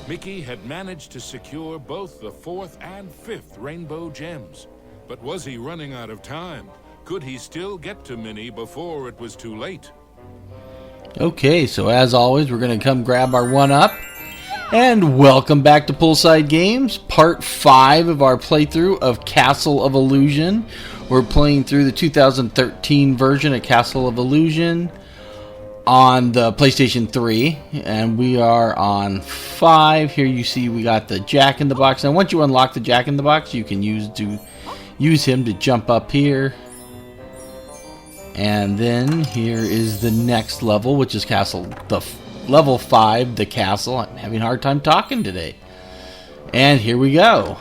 Mickey had managed to secure both the 4th and 5th rainbow gems. But was he running out of time? Could he still get to Minnie before it was too late? Okay, so as always, we're going to come grab our 1-up. And welcome back to Poolside Games, part 5 of our playthrough of Castle of Illusion. We're playing through the 2013 version of Castle of Illusion on the PlayStation 3, and we are on 5. Here you see we got the Jack-in-the-Box. Now once you unlock the Jack-in-the-Box, you can use him to jump up here. And then here is the next level, which is level 5, the castle. I'm having a hard time talking today. And here we go.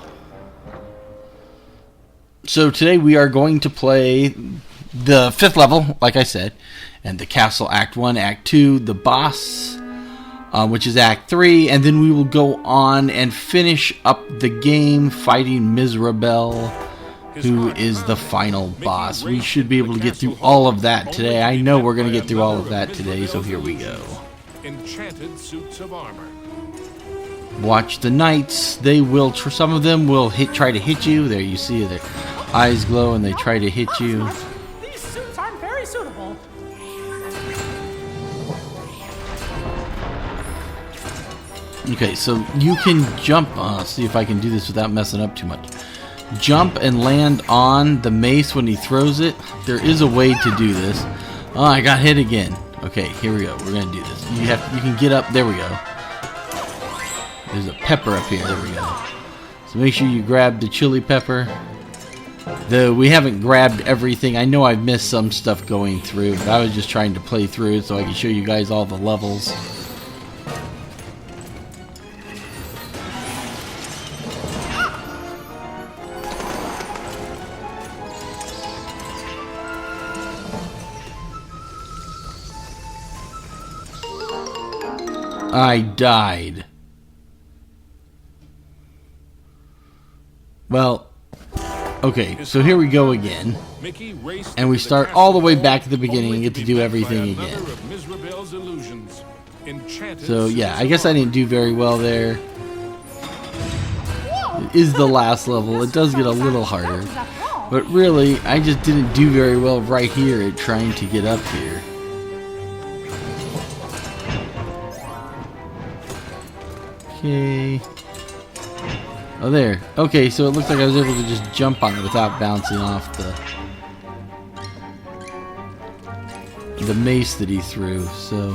So today we are going to play the 5th level, like I said, and the castle Act 1, Act 2, the boss, which is Act 3, and then we will go on and finish up the game fighting Mizrabel, who is the final boss. We should be able to get through all of that today. I know we're going to get through all of that today, so here we go. Enchanted suits of armor. Watch the knights. They will. Some of them will try to hit you. There you see their eyes glow and they try to hit you. These suits aren't very suitable. Okay, so you can jump. See if I can do this without messing up too much. Jump and land on the mace when he throws it. There is a way to do this. Oh, I got hit again. Okay, here we go. We're gonna do this. You can get up. There we go. There's a pepper up here. There we go. So make sure you grab the chili pepper. Though we haven't grabbed everything. I know I've missed some stuff going through, but I was just trying to play through it so I can show you guys all the levels. I died. Well, okay, so here we go again. And we start all the way back at the beginning and get to do everything again. So yeah, I guess I didn't do very well there. It is the last level. It does get a little harder. But really, I just didn't do very well right here at trying to get up here. Okay. Oh, there. Okay, so it looks like I was able to just jump on it without bouncing off the mace that he threw, so...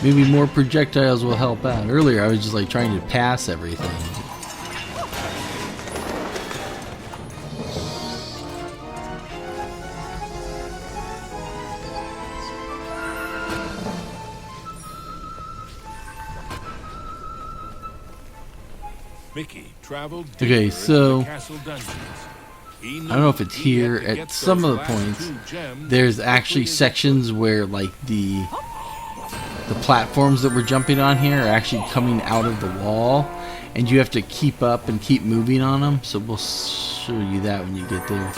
Maybe more projectiles will help out. Earlier I was just like trying to pass everything. Okay, so I don't know if it's here. At some of the points, there's actually sections where like the platforms that we're jumping on here are actually coming out of the wall, and you have to keep up and keep moving on them. So we'll show you that when you get there.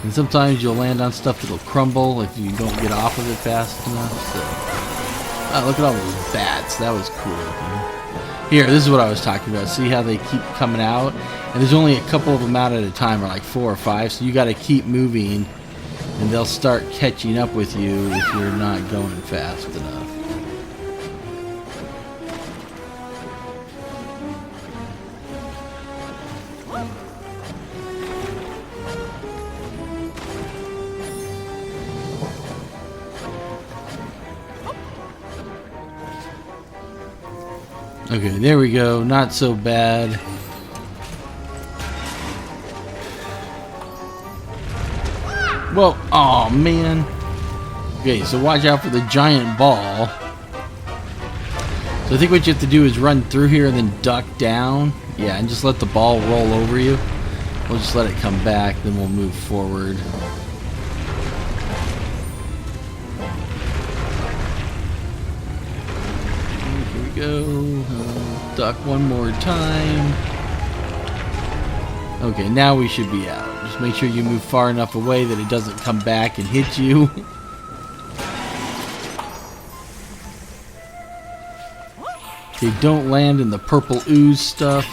And sometimes you'll land on stuff that'll crumble if you don't get off of it fast enough. So, oh, look at all those bats. That was cool. Here, this is what I was talking about. See how they keep coming out? And there's only a couple of them out at a time, or like 4 or 5. So you got to keep moving, and they'll start catching up with you if you're not going fast enough. Okay, there we go. Not so bad. Whoa. Oh, man. Okay, so watch out for the giant ball. So I think what you have to do is run through here and then duck down. Yeah, and just let the ball roll over you. We'll just let it come back, then we'll move forward. Here we go. stuck one more time. Okay, now we should be out. Just make sure you move far enough away that it doesn't come back and hit you. Okay, don't land in the purple ooze stuff.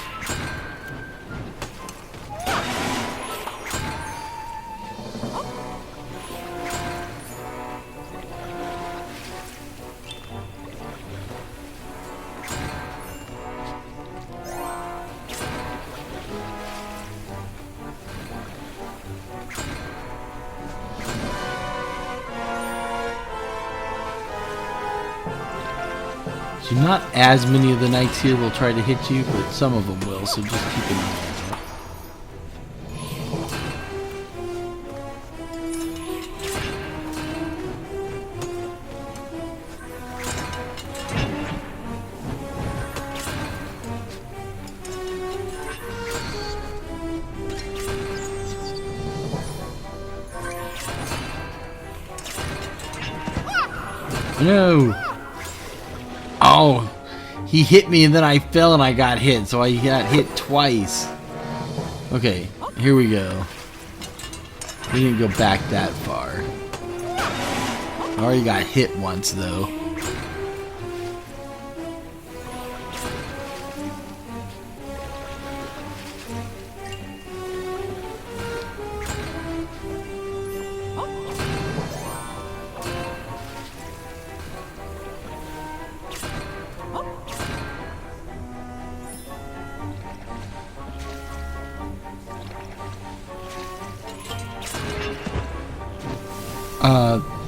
So not as many of the knights here will try to hit you, but some of them will, so just keep an eye out. No! Oh, he hit me and then I fell and I got hit, so I got hit twice. Okay, here we go. We didn't go back that far. I already got hit once though.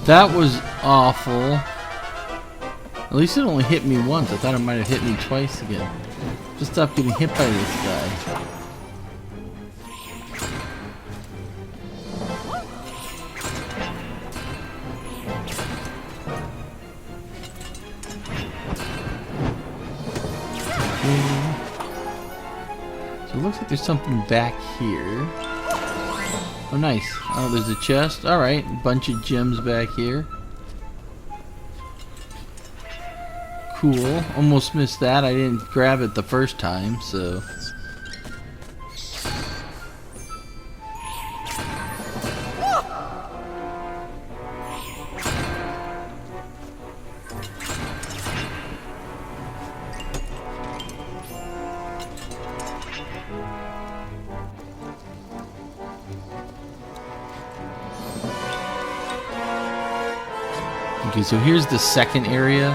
That was awful. At least it only hit me once. I thought it might have hit me twice again. Just stop getting hit by this guy. So it looks like there's something back here. Oh, nice. Oh, there's a chest. Alright, bunch of gems back here. Cool. Almost missed that. I didn't grab it the first time, so... Okay, so here's the second area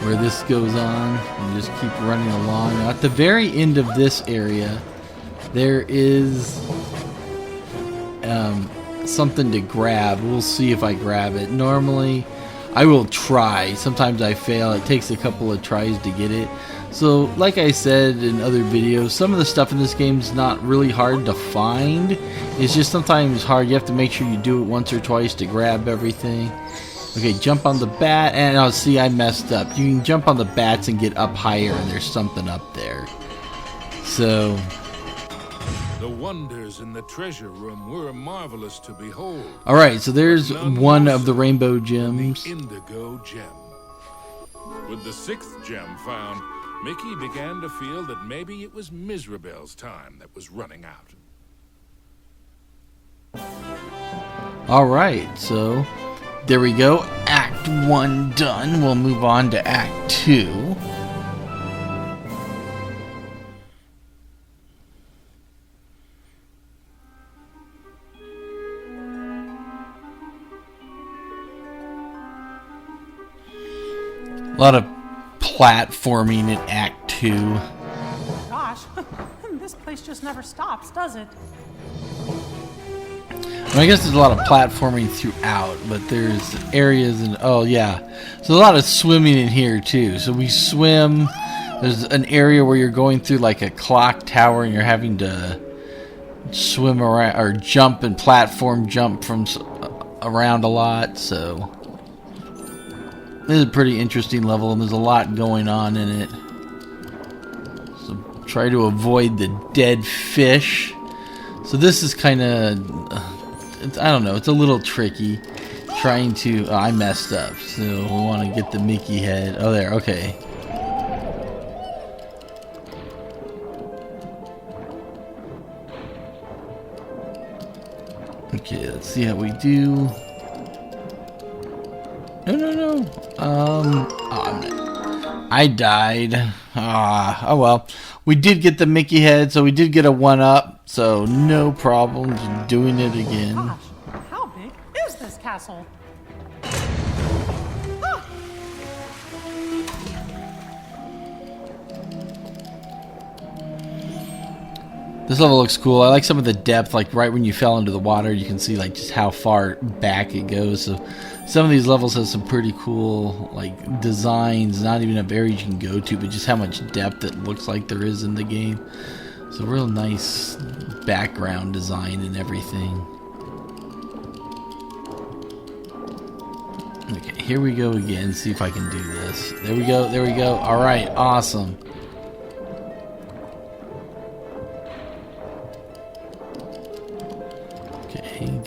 where this goes on. And just keep running along. Now, at the very end of this area, there is something to grab. We'll see if I grab it. Normally, I will try. Sometimes I fail. It takes a couple of tries to get it. So, like I said in other videos, some of the stuff in this game is not really hard to find. It's just sometimes hard. You have to make sure you do it once or twice to grab everything. Okay, jump on the bat, and I'll see I messed up. You can jump on the bats and get up higher, and there's something up there. So... The wonders in the treasure room were marvelous to behold. Alright, so there's one of the rainbow gems. The indigo gem. With the 6th gem found, Mickey began to feel that maybe it was Mizrabel's time that was running out. Alright, so... there we go. Act 1 done. We'll move on to Act 2. A lot of platforming in Act 2. Gosh, this place just never stops, does it? I guess there's a lot of platforming throughout, but there's areas and oh yeah, there's a lot of swimming in here too. So we swim. There's an area where you're going through like a clock tower and you're having to swim around or jump and platform jump from around a lot. So this is a pretty interesting level and there's a lot going on in it. So try to avoid the dead fish. So this is kind of... I don't know, it's a little tricky trying to... Oh, I messed up, so we want to get the Mickey head. Oh, there, okay. Okay, let's see how we do. No. I died. Oh well. We did get the Mickey head, so we did get a 1-up, so no problem just doing it again. Gosh, how big is this castle? This level looks cool. I like some of the depth, like right when you fell into the water, you can see like just how far back it goes. So some of these levels have some pretty cool like designs, not even of areas you can go to, but just how much depth it looks like there is in the game. It's a real nice background design and everything. Okay, here we go again. See if I can do this. There we go. There we go. All right, awesome.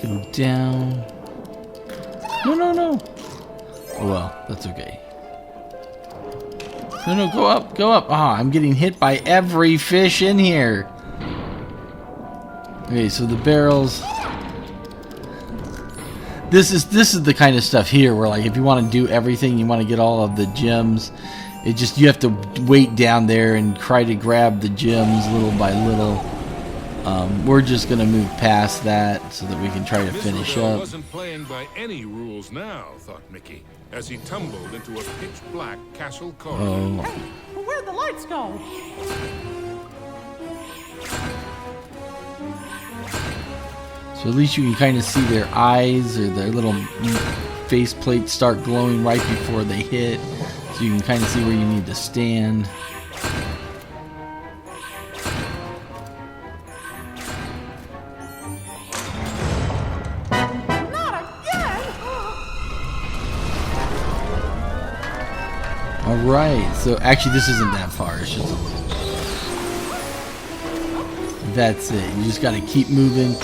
Go down. No. Oh well, that's okay. No, go up, go up. Ah, I'm getting hit by every fish in here. Okay, so the barrels. This is the kind of stuff here where like if you want to do everything, you want to get all of the gems. It just you have to wait down there and try to grab the gems little by little. We're just gonna move past that so that we can try to finish up. Wasn't playing by any rules now, thought Mickey, as he tumbled into a pitch-black castle corridor. Oh. Hey, where'd the lights go? So at least you can kind of see their eyes or their little face plates start glowing right before they hit, so you can kind of see where you need to stand. Alright, so actually this isn't that far, it's just a little bit. That's it, you just gotta keep moving,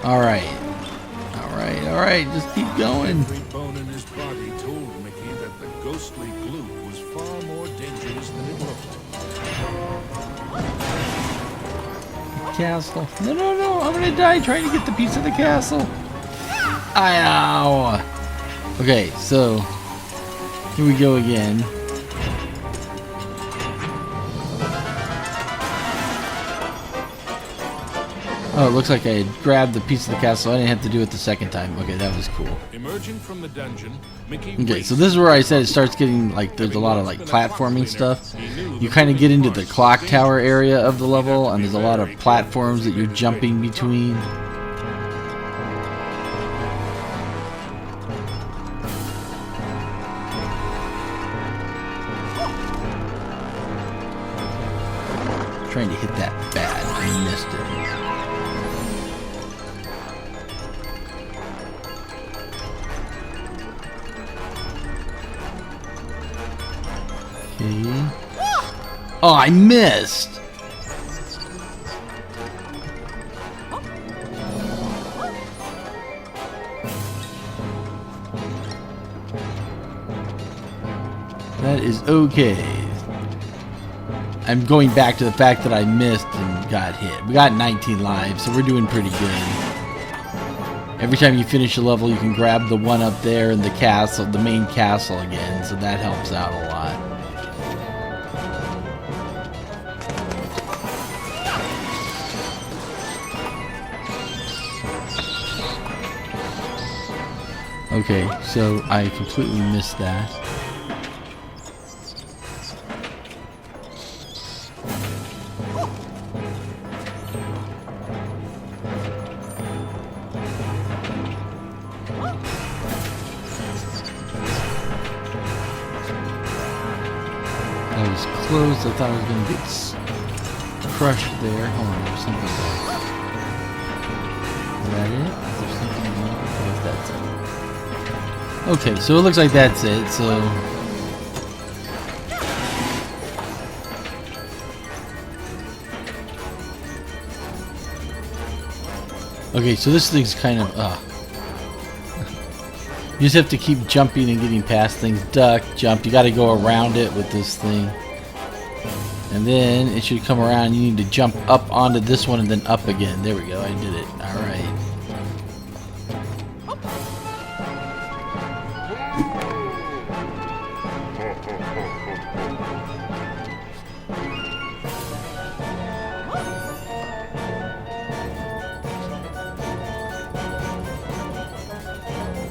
Alright, just keep going. Every bone in his body told Mickey that the ghostly glue was far more dangerous than it looked. Castle. No, I'm gonna die trying to get the piece of the castle. Ow! Okay, so here we go again. Oh, it looks like I had grabbed the piece of the castle. I didn't have to do it the second time. Okay, that was cool. Emerging from the dungeon, Mickey Okay, so this is where I said it starts getting like there's a lot of like platforming stuff. You kind of get into the clock tower area of the level, and there's a lot of platforms that you're jumping between. Trying to hit that bad. I missed it. Okay. Oh, I missed! That is okay. I'm going back to the fact that I missed and got hit. We got 19 lives, so we're doing pretty good. Every time you finish a level, you can grab the one up there in the castle, the main castle again, so that helps out a lot. Okay, so I completely missed that. That was close. I thought I was going to get crushed there. Hold on, there's something there. Is that it? Is there something more? Or is that it? Okay, so it looks like that's it, so... Okay, so this thing's kind of... You just have to keep jumping and getting past things. Duck, jump. You got to go around it with this thing. And then it should come around. You need to jump up onto this one and then up again. There we go. I did it. All right.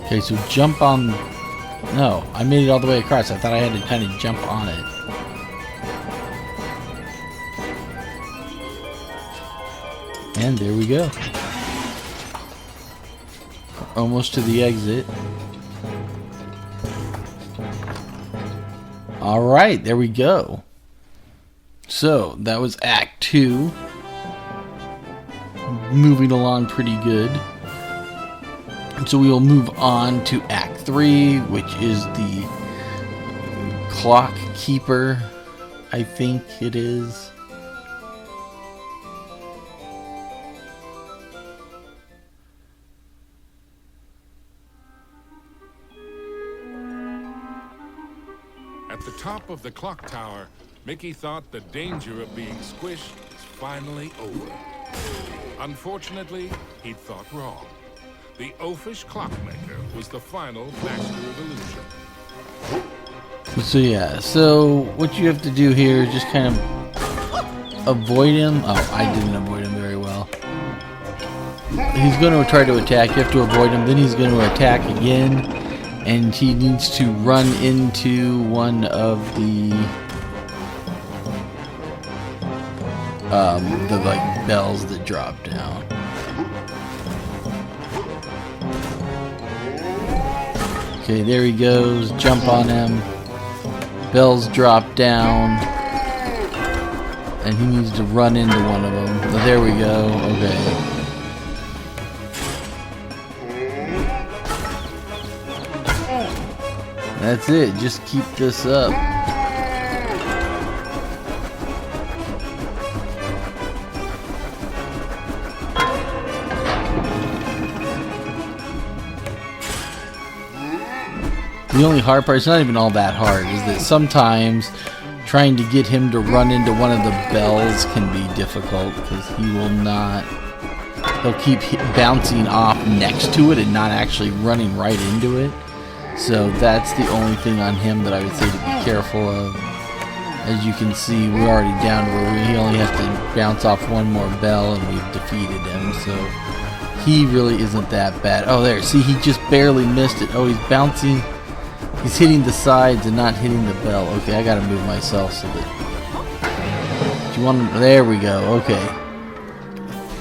Okay, so jump on... No, I made it all the way across. I thought I had to kind of jump on it. And there we go. Almost to the exit. Alright, there we go. So, that was Act 2. Moving along pretty good. So we will move on to Act 3, which is the Clock Keeper, I think it is. At the top of the clock tower, Mickey thought the danger of being squished was finally over. Unfortunately, he'd thought wrong. The oafish clockmaker was the final master of illusion. So yeah, so what you have to do here is just kind of avoid him. Oh, I didn't avoid him very well. He's going to try to attack. You have to avoid him. Then he's going to attack again. And he needs to run into one of the like bells that drop down. Okay, there he goes. Jump on him. Bells drop down. And he needs to run into one of them. Oh, there we go. Okay. That's it. Just keep this up. The only hard part, it's not even all that hard, is that sometimes trying to get him to run into one of the bells can be difficult because he will not, he'll keep bouncing off next to it and not actually running right into it. So that's the only thing on him that I would say to be careful of. As you can see, we're already down to where he only has to bounce off one more bell and we've defeated him. So he really isn't that bad. Oh, there, see, he just barely missed it. Oh, he's bouncing. He's hitting the sides and not hitting the bell. Okay, I gotta move myself so that... Do you want him? There we go, okay.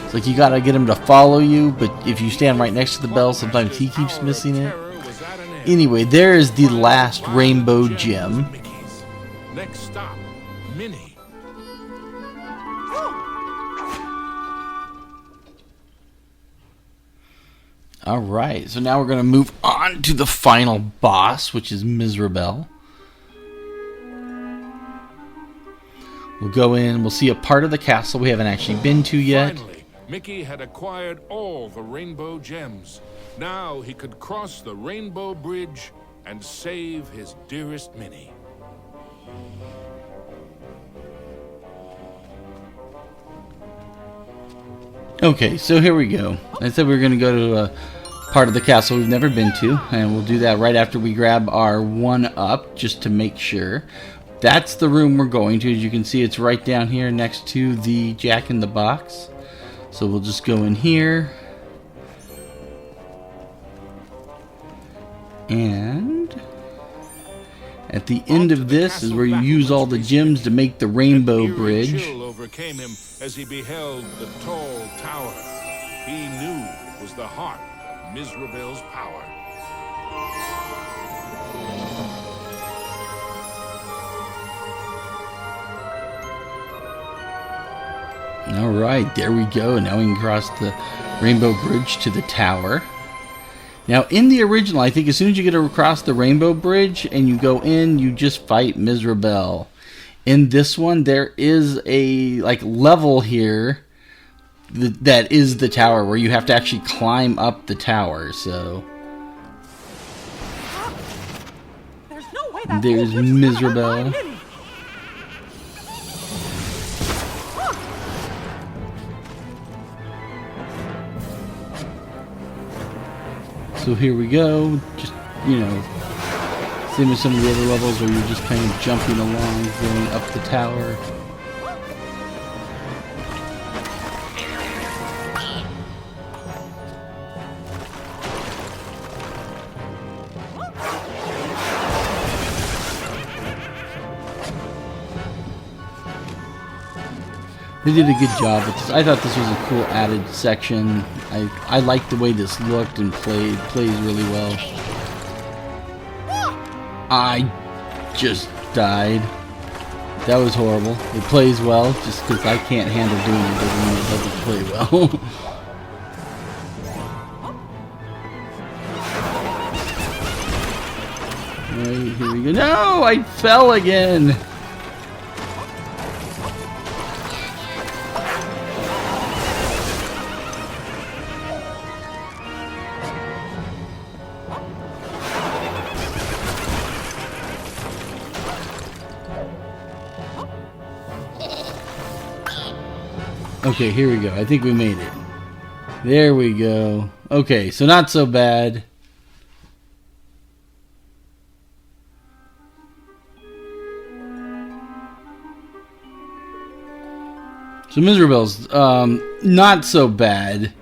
It's like you gotta get him to follow you, but if you stand right next to the bell, sometimes he keeps missing it. Anyway, there is the last rainbow gem. Next stop, Minnie. Alright, so now we're going to move on to the final boss, which is Miserable. We'll go in, we'll see a part of the castle we haven't actually been to yet. Finally, Mickey had acquired all the rainbow gems. Now he could cross the rainbow bridge and save his dearest Minnie. Okay, so here we go. I said we were going to go to a part of the castle we've never been to, and we'll do that right after we grab our 1-up, just to make sure. That's the room we're going to. As you can see, it's right down here next to the Jack in the Box. So we'll just go in here. And at the end of this is where you use all the gems to make the rainbow bridge. Chill overcame him as he beheld the tall tower. He knew it was the heart of Miserable's power. Alright, there we go. Now we can cross the rainbow bridge to the tower. Now, in the original, I think as soon as you get across the rainbow bridge and you go in, you just fight Miserable. In this one, there is a level here that is the tower where you have to actually climb up the tower. So There's no way that there's fool keeps Miserable. Minnie. So here we go. Just, you know, same as some of the other levels where you're just kind of jumping along, going up the tower. They did a good job with this. I thought this was a cool added section. I liked the way this looked and plays really well. I just died. That was horrible. It plays well, just because I can't handle doing it doesn't mean it doesn't play well. Alright, here we go. No! I fell again! Okay, here we go. I think we made it. There we go. Okay, so not so bad. So Miserabel's not so bad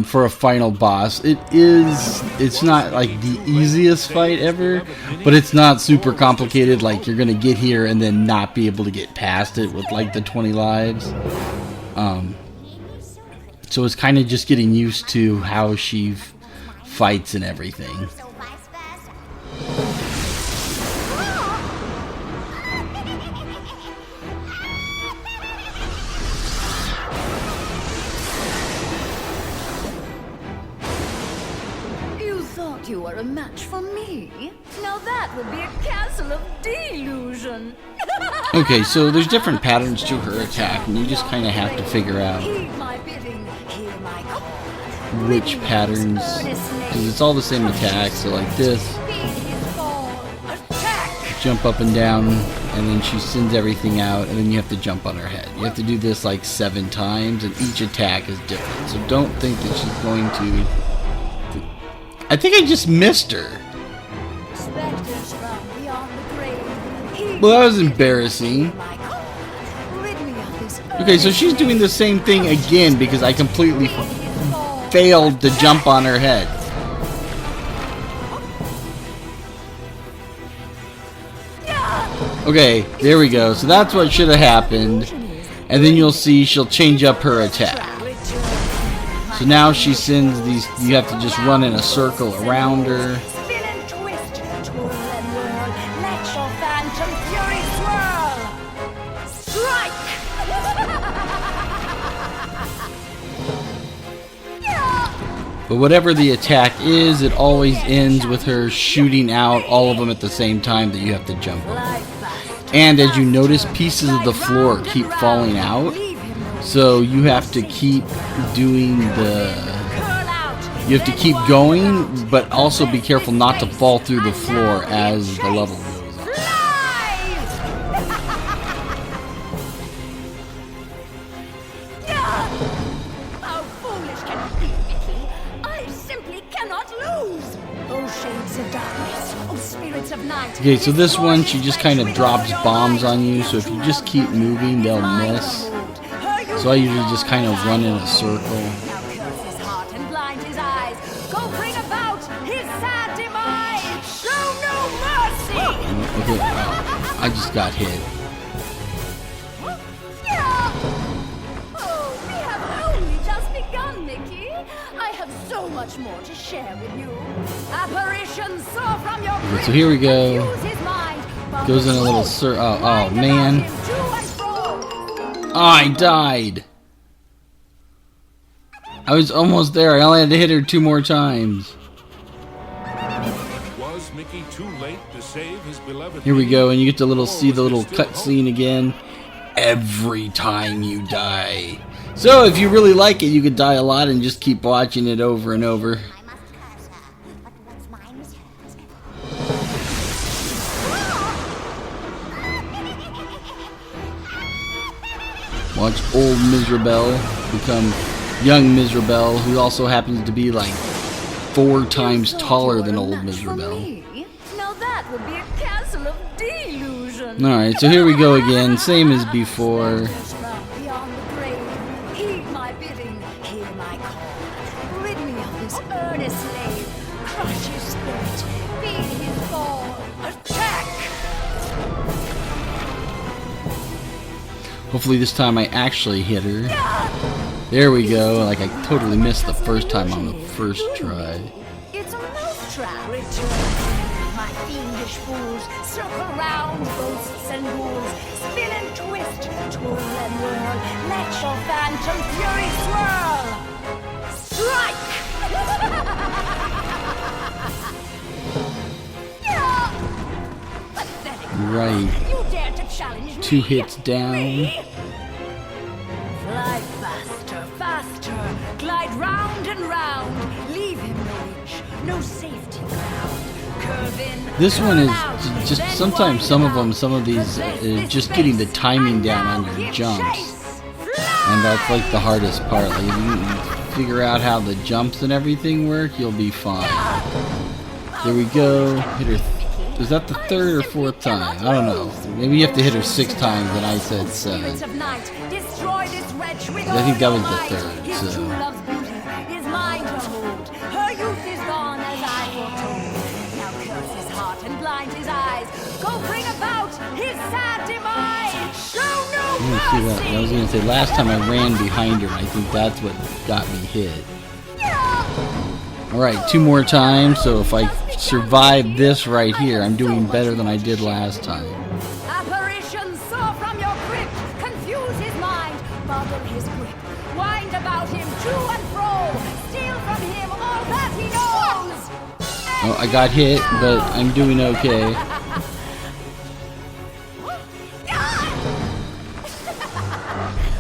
for a final boss. It's not like the easiest fight ever, but it's not super complicated like you're gonna get here and then not be able to get past it with like the 20 lives. So it's kind of just getting used to how she fights and everything. You are a match for me. Now that would be a castle of delusion. Okay, so there's different patterns to her attack, and you just kind of have to figure out which patterns, because it's all the same attack. So like this, jump up and down, and then she sends everything out, and then you have to jump on her head. You have to do this like 7 times, and each attack is different. So don't think that she's going to... I think I just missed her. Well, that was embarrassing. Okay, so she's doing the same thing again because I completely failed to jump on her head. Okay, there we go. So that's what should have happened. And then you'll see she'll change up her attack. So now she sends these, you have to just run in a circle around her. Spin and twist, twirl and whirl, let your phantom fury swirl. Strike! But whatever the attack is, it always ends with her shooting out all of them at the same time that you have to jump over. And as you notice, pieces of the floor keep falling out. So you have to keep doing you have to keep going, but also be careful not to fall through the floor as the level goes on. How foolish can it be, Mickey? I simply cannot lose. Oh, shades of darkness. Oh, spirits of night. Okay, so this one, she just kind of drops bombs on you, so if you just keep moving, they'll miss. So I usually just kind of run in a circle. Now curse his heart and blind his eyes. Go bring about his sad demise. Show no mercy. Okay, I just got hit. Oh, we have only just begun, Mickey. I have so much more to share with you. Apparitions soar from your Okay, so here we go. confuse his mind, but Goes in a little oh man. Oh, I died. I was almost there. I only had to hit her 2 more times. Was Mickey too late to save his beloved? Here we go, and you get to see the little cutscene again every time you die. So if you really like it, you could die a lot and just keep watching it over and over. Watch old Miserabel become young Miserabel, who also happens to be like 4 times You thought taller you than were a old match for Miserabel. me? Now that would be a castle of delusion. Alright, so here we go again, same as before. Just round beyond the grave. Heed my bidding, hear my call. Rid me of this earnest slave. Crush his spirit, feed his fall. Attack! Hopefully this time I actually hit her. There we go, like I totally missed the first time on the first try. It's a mousetrap. Return, my fiendish fools. Circle round, ghosts and ghouls. Spin and twist, twirl and whirl. Let your phantom fury swirl. Strike! Pathetic. Right, You dare to challenge me? 2 hits down. Me? Fly faster, faster. Glide round and round. Leave him no inch, no safety ground. Curve in, This one curl is out, just then sometimes wind some of around. them, some of these, Possess just this getting the space, timing and down now on your give jumps. chase. And that's like the hardest part. Like if you figure out how the jumps and everything work, you'll be fine. There we go. Hit her. Was that the 3rd or 4th time? I don't know. Maybe you have to hit her 6 times, and I said 7. Spirits of night, destroy this wretch with I think all that was your the might. 3rd, His so. true love's beauty is mine to hold. Her youth is gone as I foretold. Now curse his heart and blind his eyes. Go bring about his sad demise. Show no Let me see that. I was mercy. gonna say last time I ran behind her, and I think that's what got me hit. Alright, 2 more times, so if I survive this right here, I'm doing better than I did last time. Apparitions soar from your grip. Confuse his mind. Boggle his grip. Wind about him to and fro. Steal from him all that he knows. Oh, I got hit, but I'm doing okay.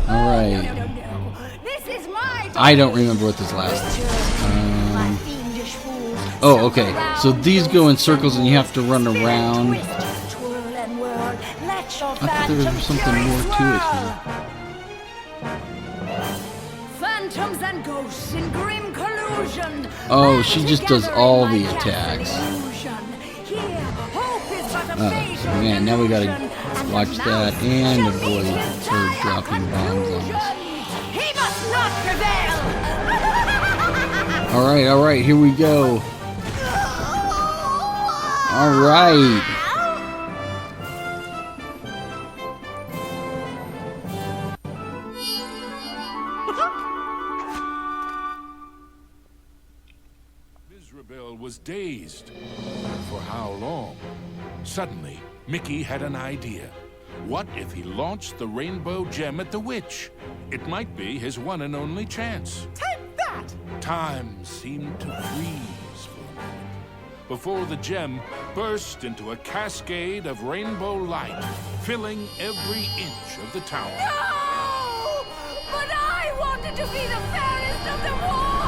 Alright. No. This is my I don't remember what this last My fiendish fools. Oh, okay. So these go in circles and you have to run around. I thought there was something more to it here. Phantoms and ghosts in grim collusion. Oh, she just does all the attacks. Oh, man, now we gotta watch that and avoid her dropping bombs on us. He must not prevail. Alright, here we go. Alright. Miserabel was dazed. For how long? Suddenly, Mickey had an idea. What if he launched the rainbow gem at the witch? It might be his one and only chance. Take that! Time seemed to freeze for a moment before the gem burst into a cascade of rainbow light, filling every inch of the tower. No! But I wanted to be the fairest of them all!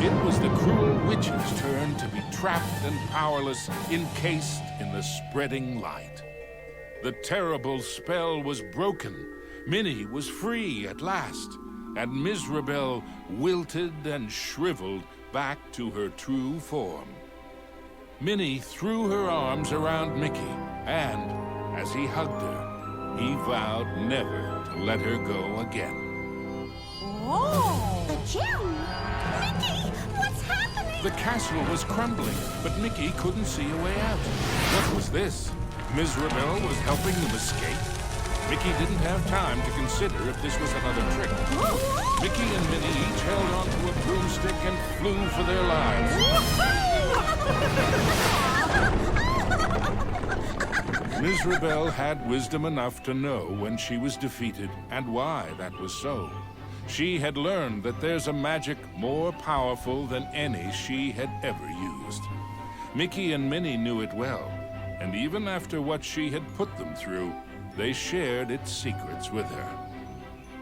It was the cruel witch's turn to be trapped and powerless, encased in the spreading light. The terrible spell was broken. Minnie was free at last, and Miserabel wilted and shriveled back to her true form. Minnie threw her arms around Mickey, and as he hugged her, he vowed never to let her go again. Whoa! The gem! Mickey, what's happening? The castle was crumbling, but Mickey couldn't see a way out. What was this? Miserabel was helping them escape? Mickey didn't have time to consider if this was another trick. Mickey and Minnie each held onto a broomstick and flew for their lives. Miserabel had wisdom enough to know when she was defeated and why that was so. She had learned that there's a magic more powerful than any she had ever used. Mickey and Minnie knew it well, and even after what she had put them through, they shared its secrets with her.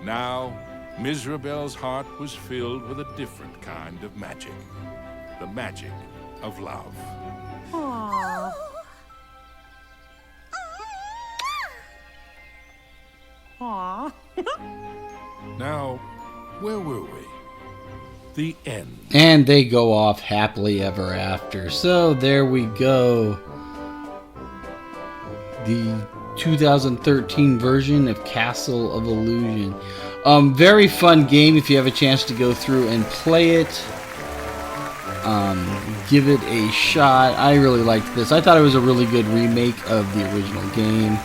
Now, Miserabel's heart was filled with a different kind of magic. The magic of love. Aww. Aw. Now, where were we? the end. And they go off happily ever after. So there we go. The 2013 version of Castle of Illusion. Very fun game if you have a chance to go through and play it. Give it a shot. I really liked this. I thought it was a really good remake of the original game.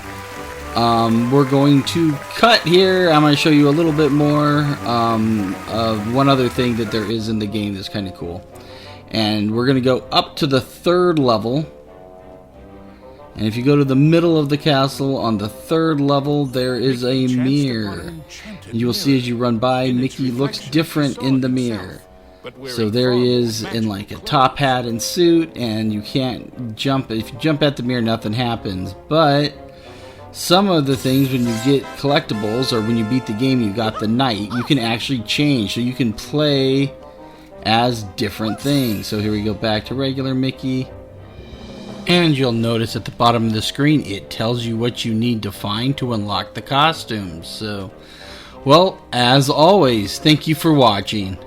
We're going to cut here. I'm going to show you a little bit more of one other thing that there is in the game that's kind of cool. And we're going to go up to the 3rd level. And if you go to the middle of the castle, on the 3rd level, there is a mirror. You will see as you run by, Mickey looks different in the mirror. So there he is in like a top hat and suit, and you can't jump. If you jump at the mirror, nothing happens. But some of the things, when you get collectibles or when you beat the game, you got the knight, you can actually change. So you can play as different things. So here we go back to regular Mickey. And you'll notice at the bottom of the screen, it tells you what you need to find to unlock the costumes. So, well, as always, thank you for watching.